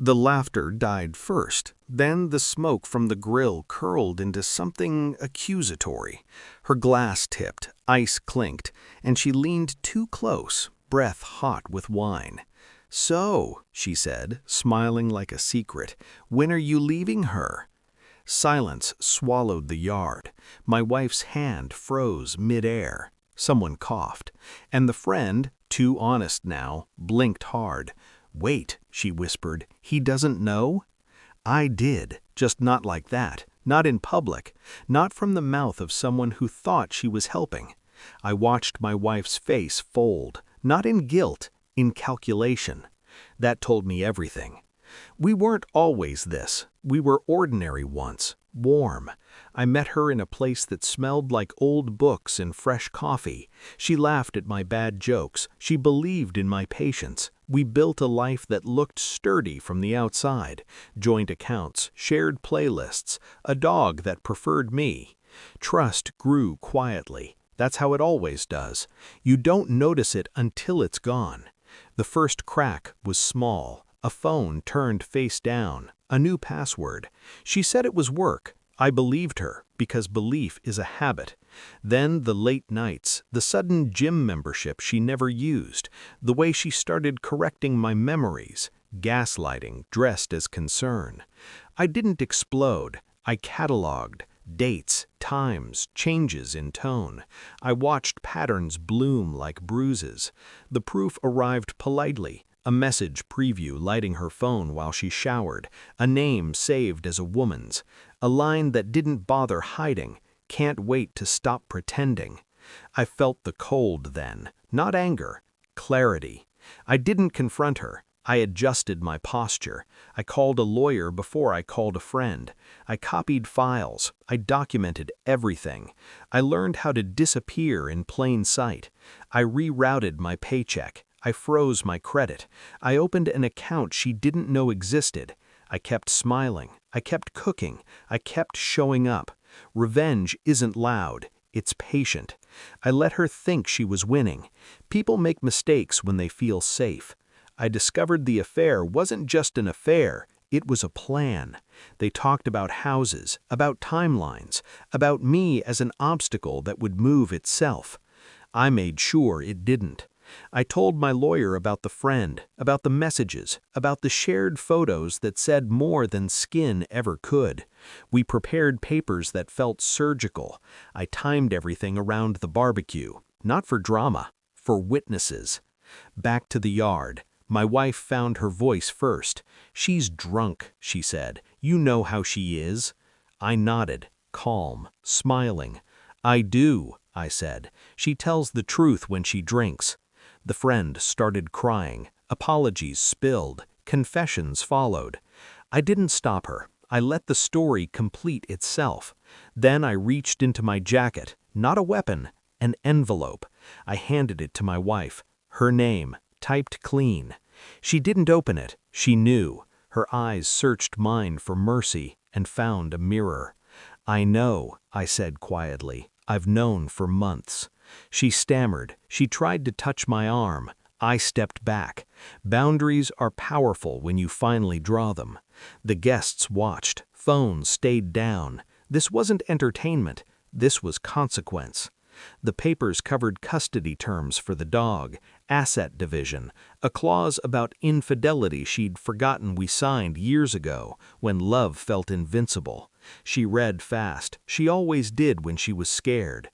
The laughter died first, then the smoke from the grill curled into something accusatory. Her glass tipped, ice clinked, and she leaned too close, breath hot with wine. "So," she said, smiling like a secret, "when are you leaving her?" Silence swallowed the yard. My wife's hand froze mid-air. Someone coughed, and the friend, too honest now, blinked hard. "Wait," she whispered, "he doesn't know?" I did, just not like that, not in public, not from the mouth of someone who thought she was helping. I watched my wife's face fold, not in guilt, in calculation. That told me everything. We weren't always this. We were ordinary once, warm. I met her in a place that smelled like old books and fresh coffee. She laughed at my bad jokes. She believed in my patience. We built a life that looked sturdy from the outside. Joint accounts, shared playlists, a dog that preferred me. Trust grew quietly. That's how it always does. You don't notice it until it's gone. The first crack was small. A phone turned face down, a new password. She said it was work. I believed her, because belief is a habit. Then the late nights, the sudden gym membership she never used, the way she started correcting my memories, gaslighting dressed as concern. I didn't explode. I cataloged dates, times, changes in tone. I watched patterns bloom like bruises. The proof arrived politely. A message preview lighting her phone while she showered, a name saved as a woman's, a line that didn't bother hiding, "Can't wait to stop pretending." I felt the cold then, not anger, clarity. I didn't confront her. I adjusted my posture. I called a lawyer before I called a friend. I copied files. I documented everything. I learned how to disappear in plain sight. I rerouted my paycheck. I froze my credit. I opened an account she didn't know existed. I kept smiling. I kept cooking. I kept showing up. Revenge isn't loud. It's patient. I let her think she was winning. People make mistakes when they feel safe. I discovered the affair wasn't just an affair. It was a plan. They talked about houses, about timelines, about me as an obstacle that would move itself. I made sure it didn't. I told my lawyer about the friend, about the messages, about the shared photos that said more than skin ever could. We prepared papers that felt surgical. I timed everything around the barbecue, not for drama, for witnesses. Back to the yard. My wife found her voice first. "She's drunk," she said. "You know how she is." I nodded, calm, smiling. "I do," I said. "She tells the truth when she drinks." The friend started crying. Apologies spilled. Confessions followed. I didn't stop her. I let the story complete itself. Then I reached into my jacket, not a weapon, an envelope. I handed it to my wife. Her name, typed clean. She didn't open it. She knew. Her eyes searched mine for mercy and found a mirror. "I know," I said quietly. "I've known for months." She stammered. She tried to touch my arm. I stepped back. Boundaries are powerful when you finally draw them. The guests watched. Phones stayed down. This wasn't entertainment. This was consequence. The papers covered custody terms for the dog, asset division, a clause about infidelity she'd forgotten we signed years ago when love felt invincible. She read fast. She always did when she was scared.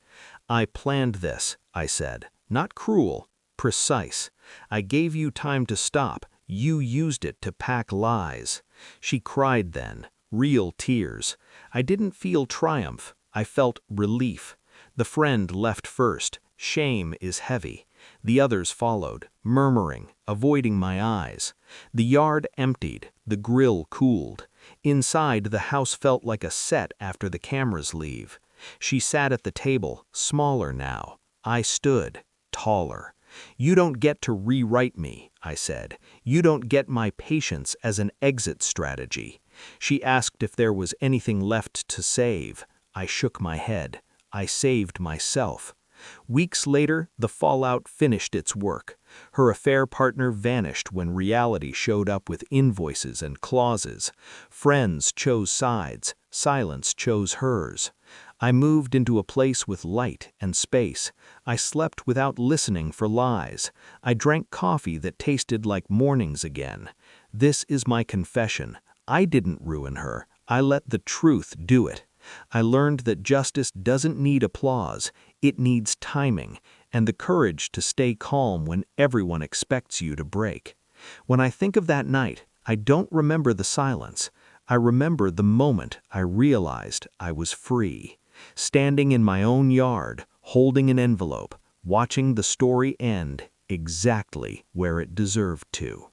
"I planned this," I said. "Not cruel, precise. I gave you time to stop. You used it to pack lies." She cried then, real tears. I didn't feel triumph. I felt relief. The friend left first. Shame is heavy. The others followed, murmuring, avoiding my eyes. The yard emptied. The grill cooled. Inside, the house felt like a set after the cameras leave. She sat at the table, smaller now. I stood, taller. "You don't get to rewrite me," I said. "You don't get my patience as an exit strategy." She asked if there was anything left to save. I shook my head. I saved myself. Weeks later, the fallout finished its work. Her affair partner vanished when reality showed up with invoices and clauses. Friends chose sides, silence chose hers. I moved into a place with light and space. I slept without listening for lies. I drank coffee that tasted like mornings again. This is my confession. I didn't ruin her. I let the truth do it. I learned that justice doesn't need applause, it needs timing, and the courage to stay calm when everyone expects you to break. When I think of that night, I don't remember the silence. I remember the moment I realized I was free. Standing in my own yard, holding an envelope, watching the story end exactly where it deserved to.